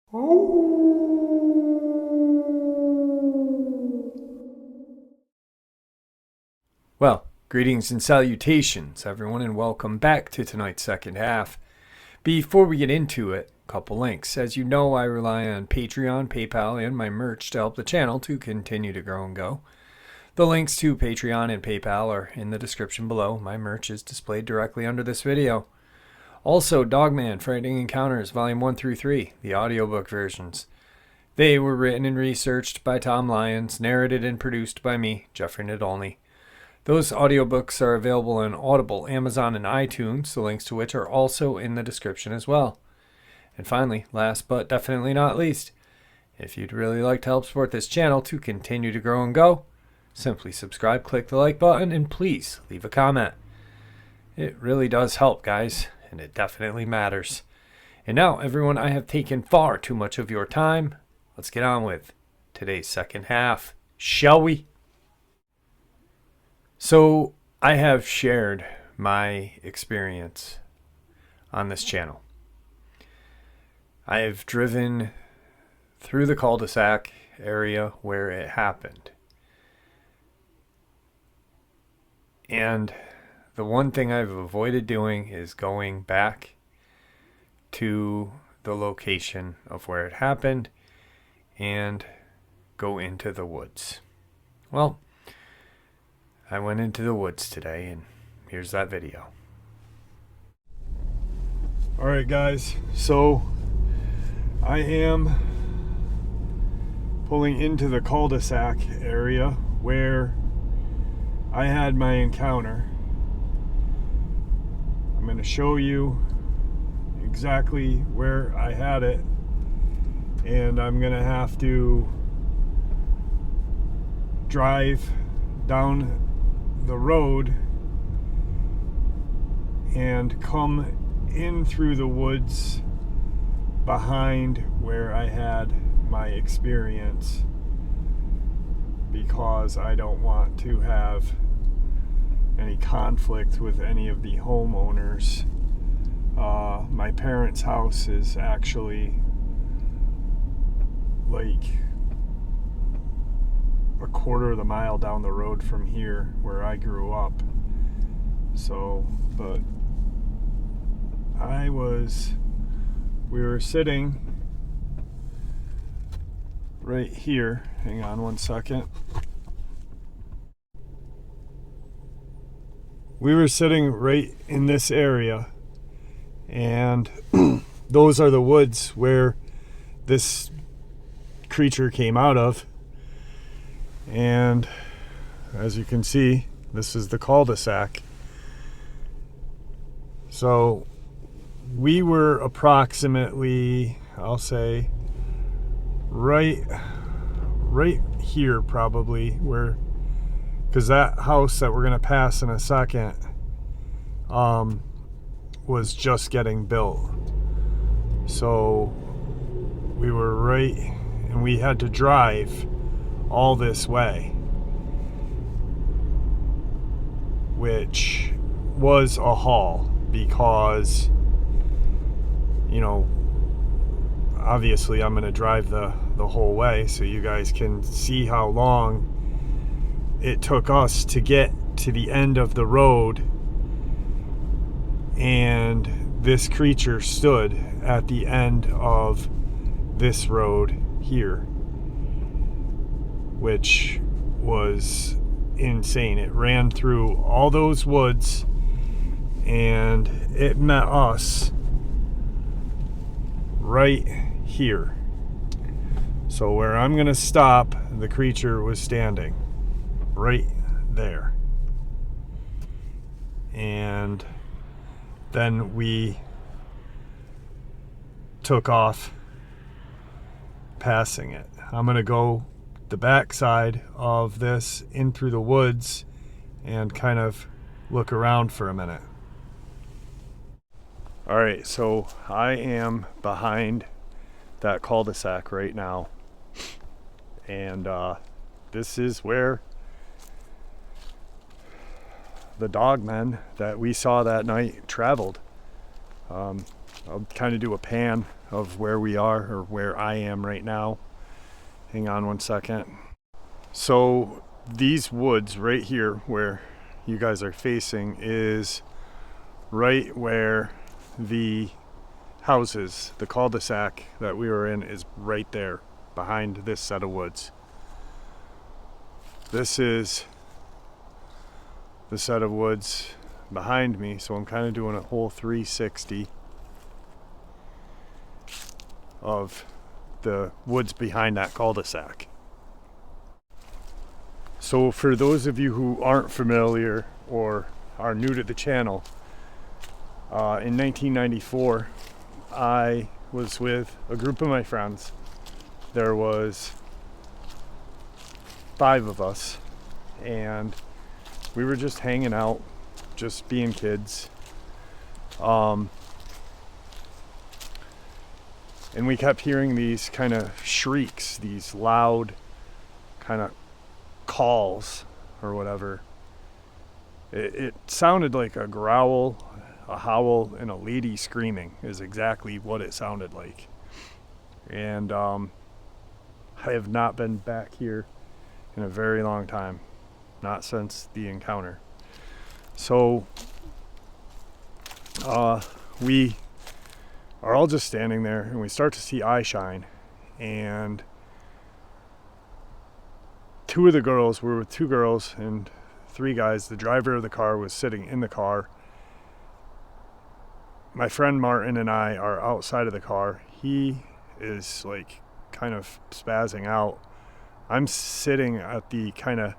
Well, greetings and salutations, everyone, and welcome back to tonight's second half. Before we get into it, a couple links. As you know, I rely on Patreon, PayPal, and my merch to help the channel to continue to grow and go. The links to Patreon and PayPal are in the description below. My merch is displayed directly under this video. Also, Dogman, Frightening Encounters, Volume 1 through 3, the audiobook versions. They were written and researched by Tom Lyons, narrated and produced by me, Jeffrey Nadolny. Those audiobooks are available on Audible, Amazon, and iTunes, the links to which are also in the description as well. And finally, last but definitely not least, if you'd really like to help support this channel to continue to grow and go, simply subscribe, click the like button, and please leave a comment. It really does help, guys, and it definitely matters. And now, everyone, I have taken far too much of your time. Let's get on with today's second half, shall we? So, I have shared my experience on this channel. I have driven through the cul-de-sac area where it happened. And the one thing I've avoided doing is going back to the location of where it happened and go into the woods. Well, I went into the woods today, and here's that video. Alright guys, so I am pulling into the cul-de-sac area where I had my encounter. I'm going to show you exactly where I had it, and I'm going to have to drive down the road and come in through the woods behind where I had my experience, because I don't want to have any conflict with any of the homeowners. My parents' house is actually like a quarter of the mile down the road from here where I grew up. So, but we were sitting right here. Hang on one second. We were sitting right in this area, and those are the woods where this creature came out of. And as you can see, this is the cul-de-sac. So we were approximately, I'll say, right here probably, where, because that house that we're going to pass in a second was just getting built. So we were right, and we had to drive all this way, which was a haul, because, you know, obviously I'm going to drive the whole way so you guys can see how long it took us to get to the end of the road, and this creature stood at the end of this road here, which was insane. It ran through all those woods, and it met us right here. So where I'm going to stop, the creature was standing right there. And then we took off passing it. I'm going to go the back side of this in through the woods and kind of look around for a minute. All right, so I am behind that cul-de-sac right now, and this is where the Dogman that we saw that night traveled. I'll kind of do a pan of where we are, or where I am right now. Hang on one second. So these woods right here where you guys are facing is right where the houses, the cul-de-sac that we were in, is right there behind this set of woods. This is the set of woods behind me, so I'm kind of doing a whole 360 of the woods behind that cul-de-sac. So for those of you who aren't familiar or are new to the channel, in 1994 I was with a group of my friends. There was 5 of us, and we were just hanging out, just being kids. And we kept hearing these kind of shrieks, these loud kind of calls or whatever. It sounded like a growl, a howl, and a lady screaming is exactly what it sounded like. And I have not been back here in a very long time, not since the encounter. So we are all just standing there, and we start to see eye shine, and 2 of the girls, we were with 2 girls and 3 guys. The driver of the car was sitting in the car. My friend Martin and I are outside of the car. He is like kind of spazzing out. I'm sitting at the kind of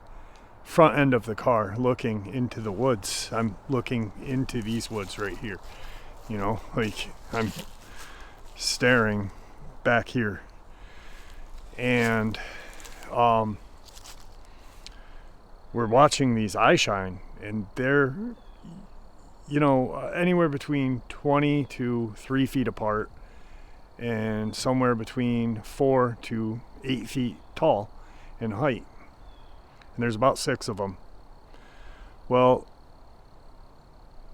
front end of the car looking into the woods. I'm looking into these woods right here. You know, like I'm staring back here. And we're watching these eye shine, and they're, you know, anywhere between 20 to 3 feet apart, and somewhere between 4 to 8 feet tall in height. And there's about 6 of them. Well,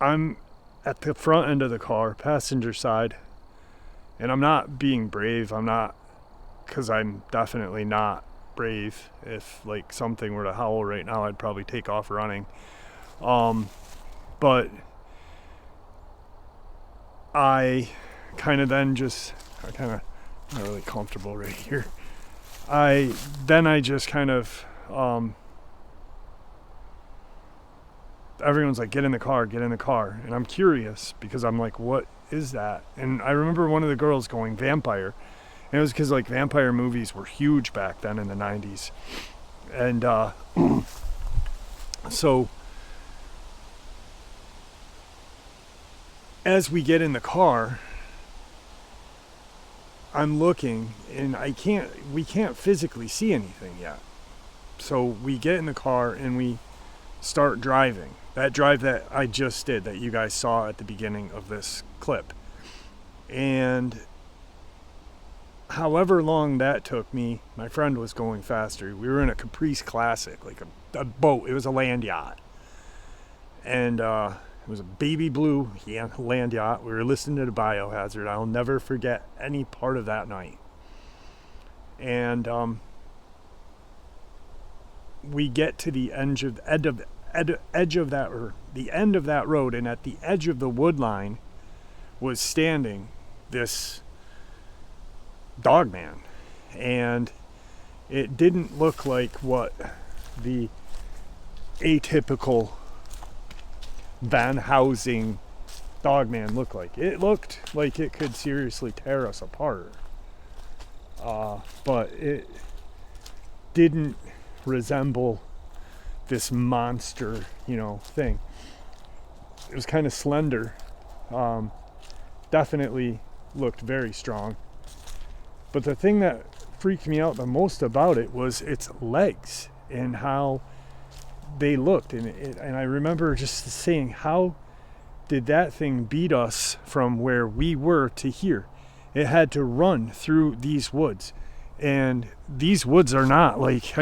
I'm at the front end of the car, passenger side, and I'm not being brave. I'm not, because I'm definitely not brave. If like something were to howl right now, I'd probably take off running. But I kind of then just, I kind of not really comfortable right here. I just kind of, everyone's like, get in the car. And I'm curious because I'm like, what is that? And I remember one of the girls going, vampire. And it was because like vampire movies were huge back then in the 90s. And so as we get in the car, I'm looking, and we can't physically see anything yet. So we get in the car and we start driving. That drive that I just did, that you guys saw at the beginning of this clip. And however long that took me, my friend was going faster. We were in a Caprice Classic, like a boat. It was a land yacht. And it was a baby blue land yacht. We were listening to the Biohazard. I'll never forget any part of that night. And we get to the edge of that, or the end of that road, and at the edge of the wood line was standing this Dogman, and it didn't look like what the atypical Van Housing Dogman looked like. It looked like it could seriously tear us apart, but it didn't resemble this monster, thing. It was kind of slender, definitely looked very strong. But the thing that freaked me out the most about it was its legs and how they looked. And I remember just saying, how did that thing beat us from where we were to here? It had to run through these woods. And these woods are not like,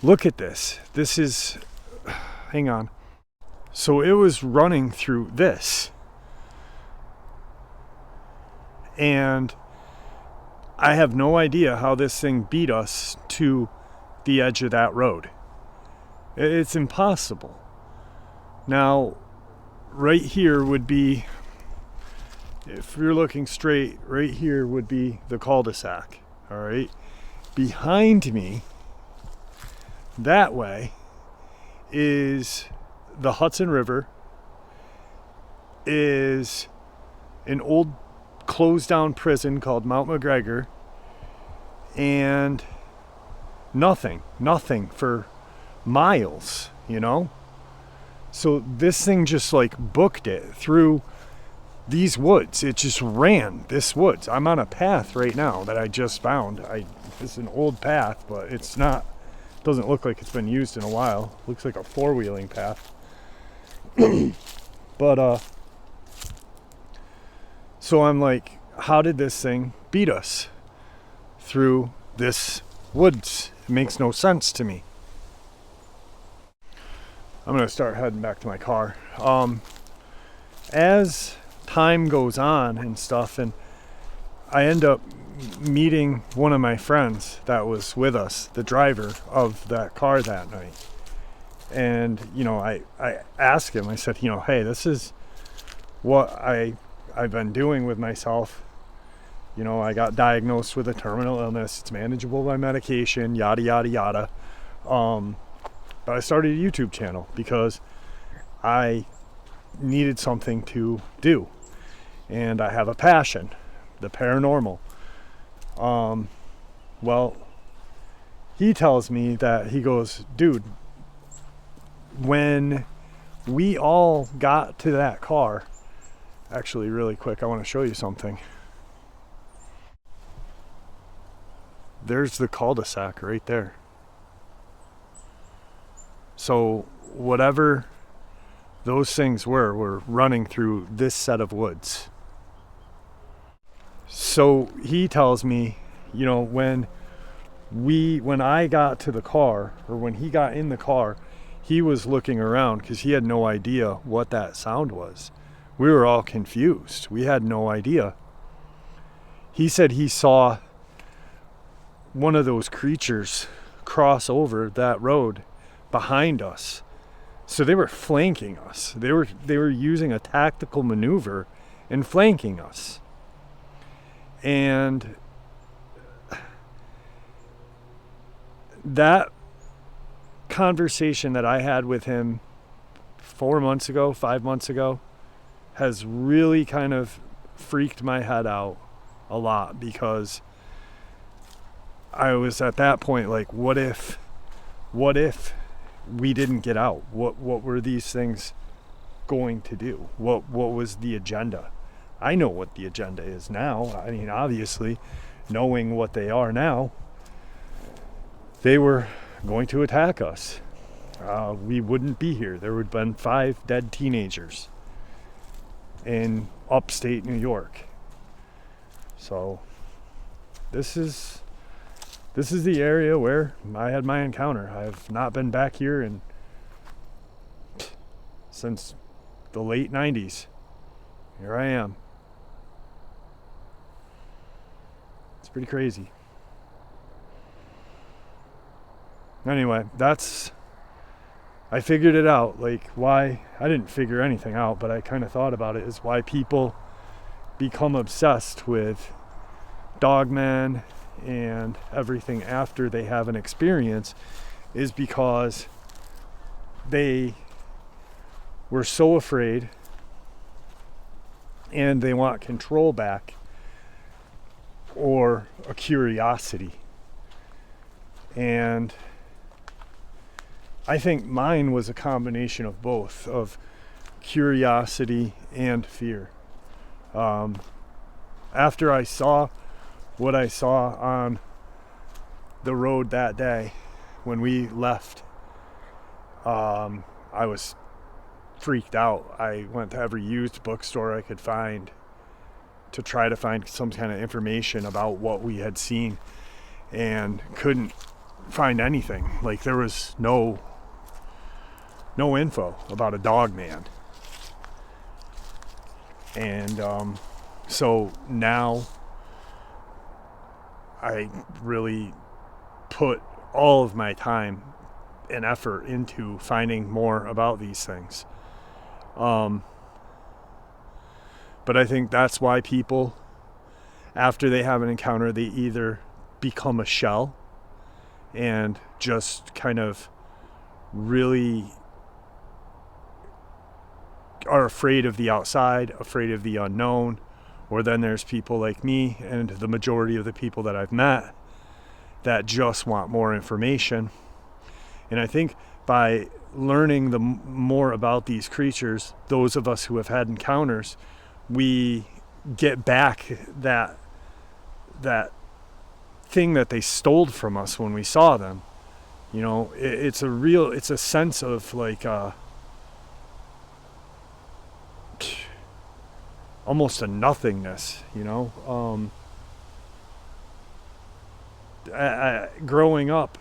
look at this. This is, hang on. So it was running through this. And I have no idea how this thing beat us to the edge of that road. It's impossible. Now, right here would be, if you're looking straight, right here would be the cul-de-sac. All right. Behind me, that way, is the Hudson River, is an old closed down prison called Mount McGregor, and nothing for miles, you know? So this thing just like booked it through these woods. It just ran this woods. I'm on a path right now that I just found. It's an old path, but it's not, doesn't look like it's been used in a while. Looks like a four-wheeling path. But so I'm like, how did this thing beat us through this woods? It makes no sense to me. I'm gonna start heading back to my car. As time goes on and stuff, and I end up meeting one of my friends that was with us, the driver of that car that night. And, you know, I asked him, I said, you know, hey, this is what I've been doing with myself. You know, I got diagnosed with a terminal illness. It's manageable by medication, yada, yada, yada. But I started a YouTube channel because I needed something to do. And I have a passion, the paranormal. Well, he tells me that, he goes, dude, when we all got to that car, actually really quick, I want to show you something. There's the cul-de-sac right there. So whatever those things were running through this set of woods. So he tells me, you know, when I got to the car, or when he got in the car, he was looking around because he had no idea what that sound was. We were all confused. We had no idea. He said he saw one of those creatures cross over that road behind us. So they were flanking us. They were using a tactical maneuver and flanking us. And that conversation that I had with him 5 months ago, has really kind of freaked my head out a lot, because I was at that point like, what if we didn't get out? What were these things going to do? What was the agenda? I know what the agenda is now. I mean, obviously, knowing what they are now, they were going to attack us. We wouldn't be here. There would have been 5 dead teenagers in upstate New York. So this is the area where I had my encounter. I've not been back here since the late 90s. Here I am. It's pretty crazy. Anyway, I figured it out. Like, why, I didn't figure anything out, but I kind of thought about it, is why people become obsessed with Dogman and everything after they have an experience, is because they were so afraid and they want control back, or a curiosity. And I think mine was a combination of both, of curiosity and fear. After I saw what I saw on the road that day when we left, I was freaked out. I went to every used bookstore I could find to try to find some kind of information about what we had seen, and couldn't find anything. Like, there was no info about a Dogman. And So now I really put all of my time and effort into finding more about these things. But I think that's why people, after they have an encounter, they either become a shell and just kind of really are afraid of the outside, afraid of the unknown, or then there's people like me and the majority of the people that I've met that just want more information. And I think by learning more about these creatures, those of us who have had encounters, we get back that thing that they stole from us when we saw them. You know, it's a sense of like almost a nothingness, you know. Growing up,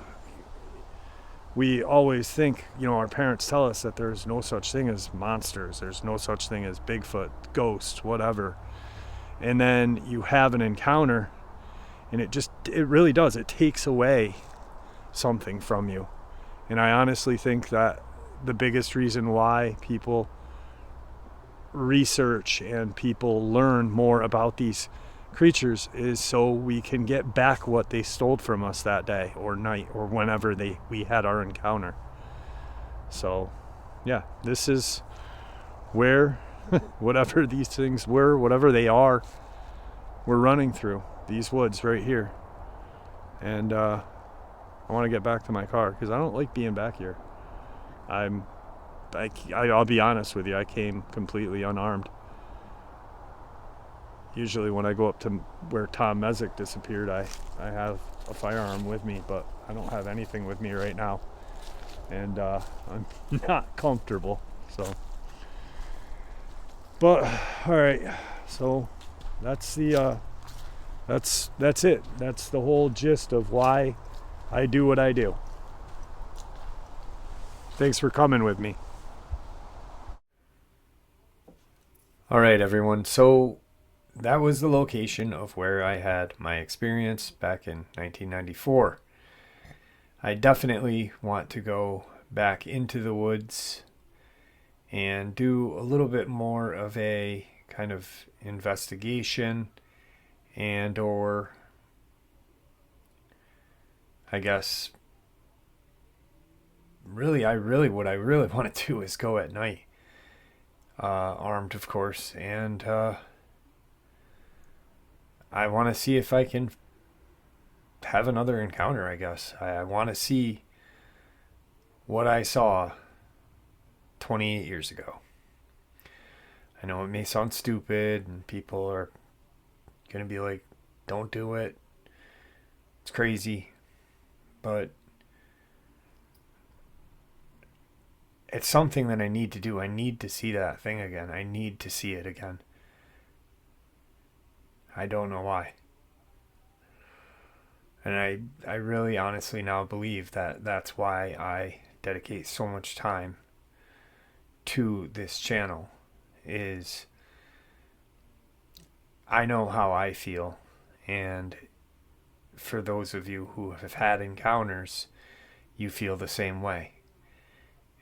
we always think, you know, our parents tell us that there's no such thing as monsters, there's no such thing as Bigfoot, ghosts, whatever. And then you have an encounter, and it really does. It takes away something from you. And I honestly think that the biggest reason why people research and people learn more about these creatures is so we can get back what they stole from us that day or night or whenever we had our encounter. So yeah, this is where whatever these things were, whatever they are, we're running through these woods right here. And I want to get back to my car because I don't like being back here. I'll be honest with you, I came completely unarmed. Usually when I go up to where Tom Mezek disappeared, I have a firearm with me, but I don't have anything with me right now. And I'm not comfortable, so. But, alright, so that's that's it. That's the whole gist of why I do what I do. Thanks for coming with me. All right, everyone. So that was the location of where I had my experience back in 1994. I definitely want to go back into the woods and do a little bit more of a kind of investigation and or I guess what I really want to do is go at night, armed of course, and I want to see if I can have another encounter. I guess I want to see what I saw 28 years ago. I know it may sound stupid and people are gonna be like, don't do it, it's crazy, but it's something that I need to do. I need to see that thing again. I need to see it again. I don't know why. And I really honestly now believe that that's why I dedicate so much time to this channel, is I know how I feel, and for those of you who have had encounters, you feel the same way.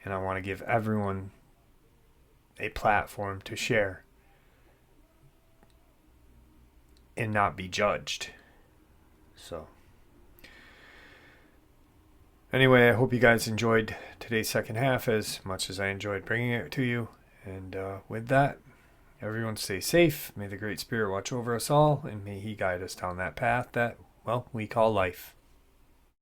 And I want to give everyone a platform to share and not be judged. So anyway, I hope you guys enjoyed today's second half as much as I enjoyed bringing it to you. And with that, everyone stay safe. May the Great Spirit watch over us all, and may He guide us down that path that, well, we call life.